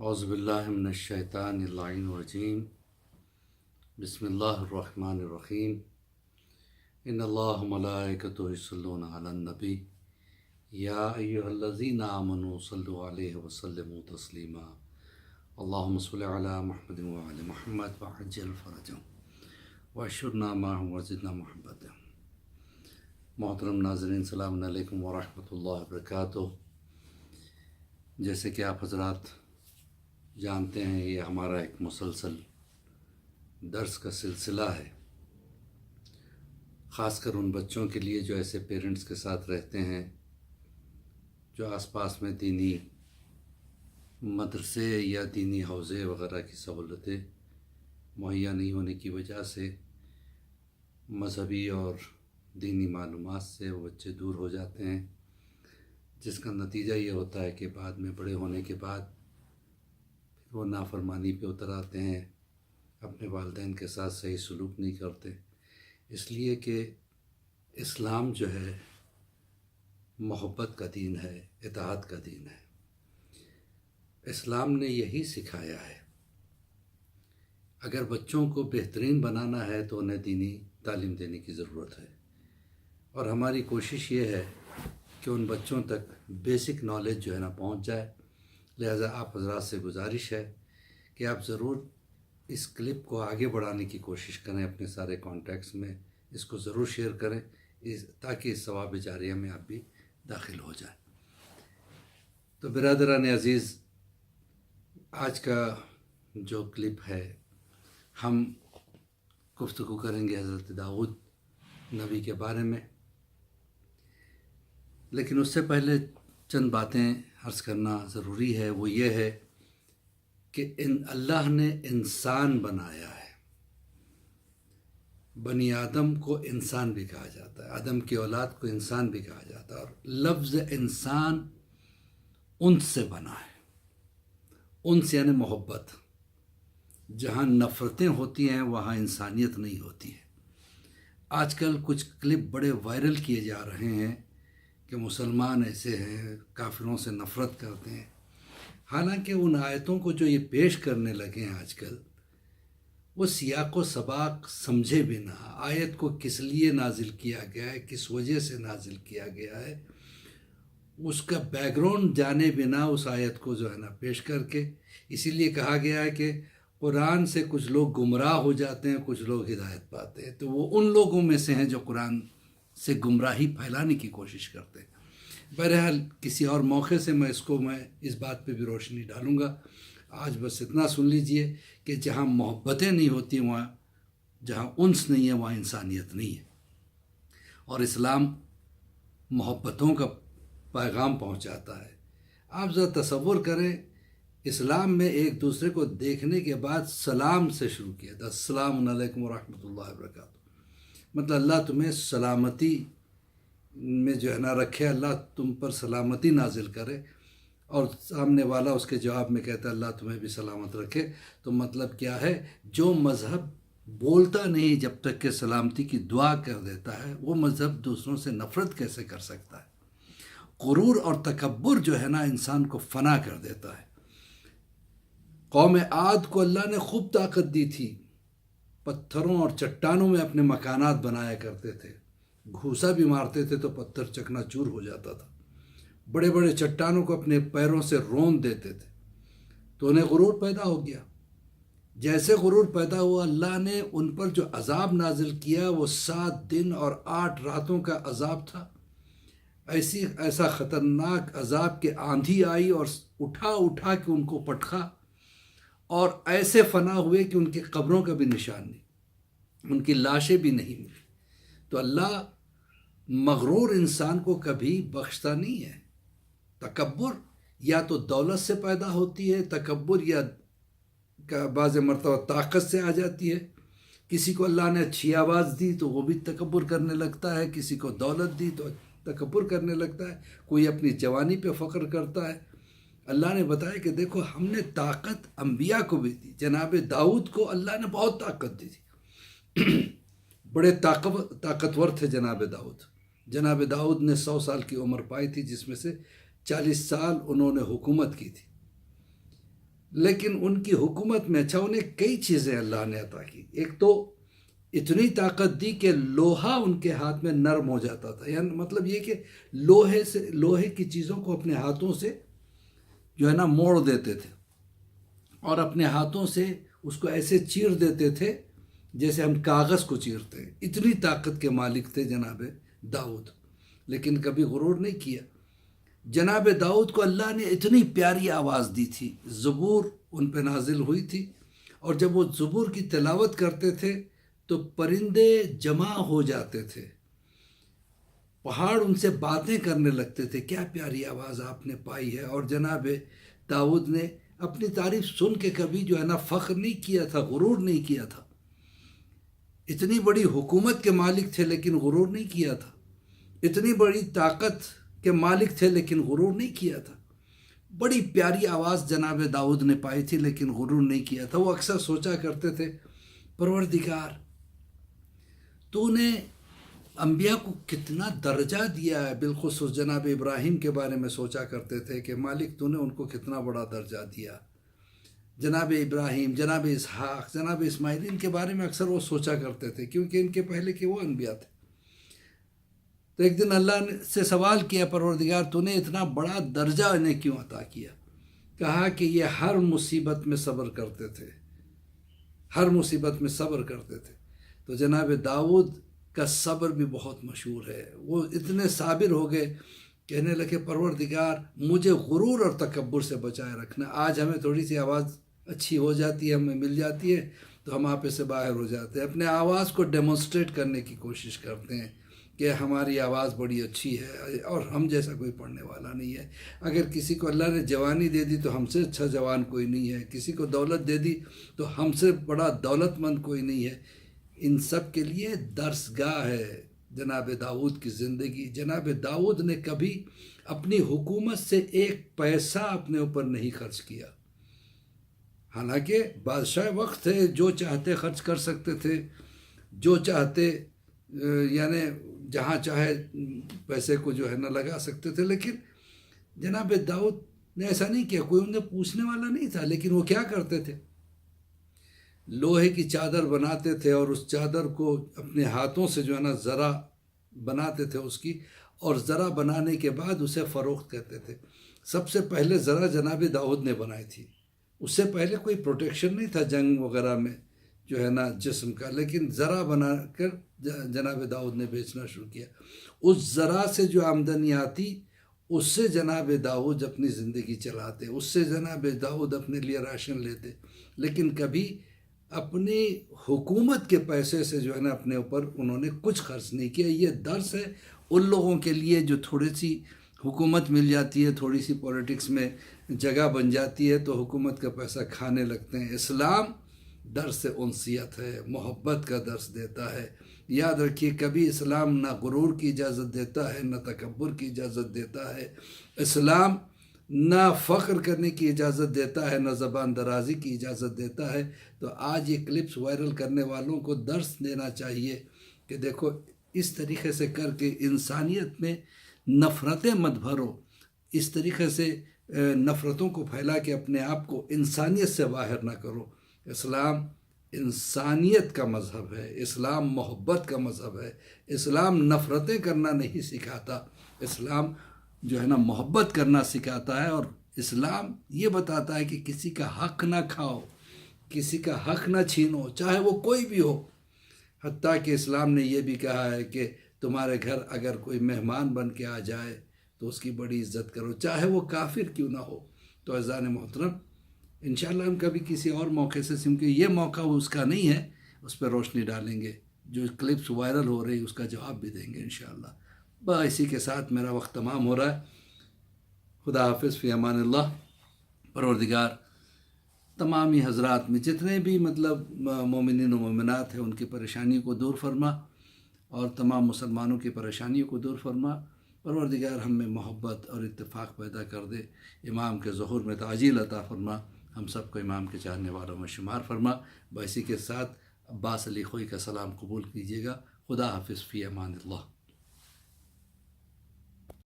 اعوذ باللہ من الشیطان اللعین الرجیم بسم اللہ الرحمن الرحیم ان اللہ ملائکتہ یصلون علی النبی یا ایہا الذین آمنوا صلوا علیہ وسلموا تسلیما اللہم صل علی محمد وعلی محمد وعجل فرجهم واشرنا معهم وزدنا محبتا۔ محترم ناظرین، السلام علیکم ورحمۃ اللہ وبرکاتہ۔ جیسے کہ آپ حضرات جانتے ہیں، یہ ہمارا ایک مسلسل درس کا سلسلہ ہے، خاص کر ان بچوں کے لیے جو ایسے پیرنٹس کے ساتھ رہتے ہیں جو آس پاس میں دینی مدرسے یا دینی حوزے وغیرہ کی سہولتیں مہیا نہیں ہونے کی وجہ سے مذہبی اور دینی معلومات سے وہ بچے دور ہو جاتے ہیں، جس کا نتیجہ یہ ہوتا ہے کہ بعد میں بڑے ہونے کے بعد پھر وہ نافرمانی پہ اتر آتے ہیں، اپنے والدین کے ساتھ صحیح سلوک نہیں کرتے، اس لیے کہ اسلام جو ہے محبت کا دین ہے، اطاعت کا دین ہے۔ اسلام نے یہی سکھایا ہے۔ اگر بچوں کو بہترین بنانا ہے تو انہیں دینی تعلیم دینے کی ضرورت ہے، اور ہماری کوشش یہ ہے کہ ان بچوں تک بیسک نالج جو ہے نا پہنچ جائے۔ لہذا آپ حضرات سے گزارش ہے کہ آپ ضرور اس کلپ کو آگے بڑھانے کی کوشش کریں، اپنے سارے کانٹیکٹس میں اس کو ضرور شیئر کریں تاکہ اس ثواب جاریہ میں آپ بھی داخل ہو جائیں۔ تو برادران عزیز، آج کا جو کلپ ہے ہم گفتگو کریں گے حضرت داؤد نبی کے بارے میں، لیکن اس سے پہلے چند باتیں عرض کرنا ضروری ہے۔ وہ یہ ہے کہ اللہ نے انسان بنایا ہے، بنی آدم کو انسان بھی کہا جاتا ہے، آدم کی اولاد کو انسان بھی کہا جاتا ہے، اور لفظ انسان انس سے بنا ہے۔ انس یعنی محبت۔ جہاں نفرتیں ہوتی ہیں وہاں انسانیت نہیں ہوتی ہے۔ آج کل کچھ کلپ بڑے وائرل کیے جا رہے ہیں کہ مسلمان ایسے ہیں، کافروں سے نفرت کرتے ہیں، حالانکہ ان آیتوں کو جو یہ پیش کرنے لگے ہیں آج کل، وہ سیاق و سباق سمجھے بنا آیت کو کس لیے نازل کیا گیا ہے، کس وجہ سے نازل کیا گیا ہے، اس کا بیک گراؤنڈ جانے بنا اس آیت کو جو ہے نا پیش کر کے، اسی لیے کہا گیا ہے کہ قرآن سے کچھ لوگ گمراہ ہو جاتے ہیں، کچھ لوگ ہدایت پاتے ہیں۔ تو وہ ان لوگوں میں سے ہیں جو قرآن سے گمراہی پھیلانے کی کوشش کرتے ہیں۔ بہرحال کسی اور موقع سے میں اس بات پہ بھی روشنی ڈالوں گا۔ آج بس اتنا سن لیجئے کہ جہاں محبتیں نہیں ہوتی، وہاں جہاں انس نہیں ہے وہاں انسانیت نہیں ہے، اور اسلام محبتوں کا پیغام پہنچاتا ہے۔ آپ ذرا تصور کریں، اسلام میں ایک دوسرے کو دیکھنے کے بعد سلام سے شروع کیا تھا، السلام علیکم ورحمۃ اللہ وبرکاتہ۔ مطلب اللہ تمہیں سلامتی میں جو ہے نا رکھے، اللہ تم پر سلامتی نازل کرے، اور سامنے والا اس کے جواب میں کہتا ہے اللہ تمہیں بھی سلامت رکھے۔ تو مطلب کیا ہے؟ جو مذہب بولتا نہیں جب تک کہ سلامتی کی دعا کر دیتا ہے، وہ مذہب دوسروں سے نفرت کیسے کر سکتا ہے؟ غرور اور تکبر جو ہے نا انسان کو فنا کر دیتا ہے۔ قوم عاد کو اللہ نے خوب طاقت دی تھی، پتھروں اور چٹانوں میں اپنے مکانات بنایا کرتے تھے، گھوسا بھی مارتے تھے تو پتھر چکنا چور ہو جاتا تھا، بڑے بڑے چٹانوں کو اپنے پیروں سے روند دیتے تھے، تو انہیں غرور پیدا ہو گیا۔ جیسے غرور پیدا ہوا، اللہ نے ان پر جو عذاب نازل کیا وہ 7 دن اور 8 راتوں کا عذاب تھا۔ ایسا خطرناک عذاب کہ آندھی آئی اور اٹھا کے ان کو پٹخا، اور ایسے فنا ہوئے کہ ان کی قبروں کا بھی نشان نہیں، ان کی لاشیں بھی نہیں ملی۔ تو اللہ مغرور انسان کو کبھی بخشتا نہیں ہے۔ تکبر یا تو دولت سے پیدا ہوتی ہے، تکبر یا بعض مرتبہ طاقت سے آ جاتی ہے۔ کسی کو اللہ نے اچھی آواز دی تو وہ بھی تکبر کرنے لگتا ہے، کسی کو دولت دی تو تکبر کرنے لگتا ہے، کوئی اپنی جوانی پہ فخر کرتا ہے۔ اللہ نے بتایا کہ دیکھو ہم نے طاقت انبیاء کو بھی دی، جناب داؤد کو اللہ نے بہت طاقت دی تھی، بڑے طاقتور تھے جناب داؤد۔ جناب داؤد نے 100 سال کی عمر پائی تھی، جس میں سے 40 سال انہوں نے حکومت کی تھی۔ لیکن ان کی حکومت میں اچھا انہیں کئی چیزیں اللہ نے عطا کی. ایک تو اتنی طاقت دی کہ لوہا ان کے ہاتھ میں نرم ہو جاتا تھا. یعنی مطلب یہ کہ لوہے کی چیزوں کو اپنے ہاتھوں سے جو ہے نا موڑ دیتے تھے اور اپنے ہاتھوں سے اس کو ایسے چیر دیتے تھے جیسے ہم کاغذ کو چیرتے ہیں. اتنی طاقت کے مالک تھے جناب داؤد. لیکن کبھی غرور نہیں کیا. جناب داؤد کو اللہ نے اتنی پیاری آواز دی تھی. زبور ان پہ نازل ہوئی تھی اور جب وہ زبور کی تلاوت کرتے تھے تو پرندے جمع ہو جاتے تھے. پہاڑ ان سے باتیں کرنے لگتے تھے. کیا پیاری آواز آپ نے پائی ہے. اور جناب داؤد نے اپنی تعریف سن کے کبھی جو ہے نا فخر نہیں کیا تھا، غرور نہیں کیا تھا. اتنی بڑی حکومت کے مالک تھے لیکن غرور نہیں کیا تھا. اتنی بڑی طاقت کے مالک تھے لیکن غرور نہیں کیا تھا. بڑی پیاری آواز جناب داؤد نے پائی تھی لیکن غرور نہیں کیا تھا. وہ اکثر سوچا کرتے تھے پروردگار تو نے انبیاء کو کتنا درجہ دیا ہے. بالخصوص جناب ابراہیم کے بارے میں سوچا کرتے تھے کہ مالک تو نے ان کو کتنا بڑا درجہ دیا. جناب ابراہیم، جناب اسحاق، جناب اسماعیل، ان کے بارے میں اکثر وہ سوچا کرتے تھے کیونکہ ان کے پہلے کے وہ انبیاء تھے. تو ایک دن اللہ نے سے سوال کیا پروردگار تو نے اتنا بڑا درجہ انہیں کیوں عطا کیا. کہا کہ یہ ہر مصیبت میں صبر کرتے تھے، ہر مصیبت میں صبر کرتے تھے. تو جناب داؤد کا صبر بھی بہت مشہور ہے. وہ اتنے صابر ہو گئے، کہنے لگے پروردگار مجھے غرور اور تکبر سے بچائے رکھنا. آج ہمیں تھوڑی سی آواز اچھی ہو جاتی ہے، ہمیں مل جاتی ہے تو ہم آپے سے باہر ہو جاتے ہیں. اپنے آواز کو ڈیمونسٹریٹ کرنے کی کوشش کرتے ہیں کہ ہماری آواز بڑی اچھی ہے اور ہم جیسا کوئی پڑھنے والا نہیں ہے. اگر کسی کو اللہ نے جوانی دے دی تو ہم سے اچھا جوان کوئی نہیں ہے. کسی کو دولت دے دی تو ہم سے بڑا دولت مند کوئی نہیں ہے. ان سب کے لیے درسگاہ ہے جناب داؤد کی زندگی. جناب داؤد نے کبھی اپنی حکومت سے ایک پیسہ اپنے اوپر نہیں خرچ کیا. حالانکہ بادشاہ وقت تھے، جو چاہتے خرچ کر سکتے تھے، جو چاہتے یعنی جہاں چاہے پیسے کو جو ہے نا لگا سکتے تھے. لیکن جناب داؤد نے ایسا نہیں کیا. کوئی انہیں پوچھنے والا نہیں تھا. لیکن وہ کیا کرتے تھے، لوہے کی چادر بناتے تھے اور اس چادر کو اپنے ہاتھوں سے جو ہے نا ذرا بناتے تھے اس کی، اور ذرا بنانے کے بعد اسے فروخت کرتے تھے. سب سے پہلے ذرا جناب داؤد نے بنائی تھی. اس سے پہلے کوئی پروٹیکشن نہیں تھا جنگ وغیرہ میں جو ہے نا جسم کا. لیکن ذرا بنا کر جناب داؤد نے بیچنا شروع کیا. اس ذرا سے جو آمدنی آتی اس سے جناب داؤد اپنی زندگی چلاتے، اس سے جناب داؤد اپنے لیے راشن لیتے. لیکن کبھی اپنی حکومت کے پیسے سے جو ہے نا اپنے اوپر انہوں نے کچھ خرچ نہیں کیا. یہ درس ہے ان لوگوں کے لیے جو تھوڑی سی حکومت مل جاتی ہے، تھوڑی سی پولیٹکس میں جگہ بن جاتی ہے تو حکومت کا پیسہ کھانے لگتے ہیں. اسلام درس انسیت ہے، محبت کا درس دیتا ہے. یاد رکھیے کبھی اسلام نہ غرور کی اجازت دیتا ہے، نہ تکبر کی اجازت دیتا ہے. اسلام نہ فخر کرنے کی اجازت دیتا ہے، نہ زبان درازی کی اجازت دیتا ہے. تو آج یہ کلپس وائرل کرنے والوں کو درس دینا چاہیے کہ دیکھو اس طریقے سے کر کے انسانیت میں نفرتیں مت بھرو. اس طریقے سے نفرتوں کو پھیلا کے اپنے آپ کو انسانیت سے باہر نہ کرو. اسلام انسانیت کا مذہب ہے، اسلام محبت کا مذہب ہے. اسلام نفرتیں کرنا نہیں سکھاتا، اسلام جو ہے نا محبت کرنا سکھاتا ہے. اور اسلام یہ بتاتا ہے کہ کسی کا حق نہ کھاؤ، کسی کا حق نہ چھینو، چاہے وہ کوئی بھی ہو. حتیٰ کہ اسلام نے یہ بھی کہا ہے کہ تمہارے گھر اگر کوئی مہمان بن کے آ جائے تو اس کی بڑی عزت کرو، چاہے وہ کافر کیوں نہ ہو. تو عزیزان محترم، انشاءاللہ ہم کبھی کسی اور موقع سے، کیونکہ یہ موقع اس کا نہیں ہے، اس پہ روشنی ڈالیں گے. جو کلپس وائرل ہو رہی اس کا جواب بھی دیں گے انشاءاللہ. بس اسی کے ساتھ میرا وقت تمام ہو رہا ہے. خدا حافظ، فی امان اللہ. پروردگار تمامی حضرات میں جتنے بھی مومنین و مومنات ہیں ان کی پریشانیوں کو دور فرما اور تمام مسلمانوں کی پریشانیوں کو دور فرما. پروردگار ہم میں محبت اور اتفاق پیدا کر دے. امام کے ظہور میں تعجیل عطا فرما. ہم سب کو امام کے چاہنے والوں میں شمار فرما. اسی کے ساتھ عباس علی خوئی کا سلام قبول کیجیے گا. خدا حافظ، فی امان اللہ.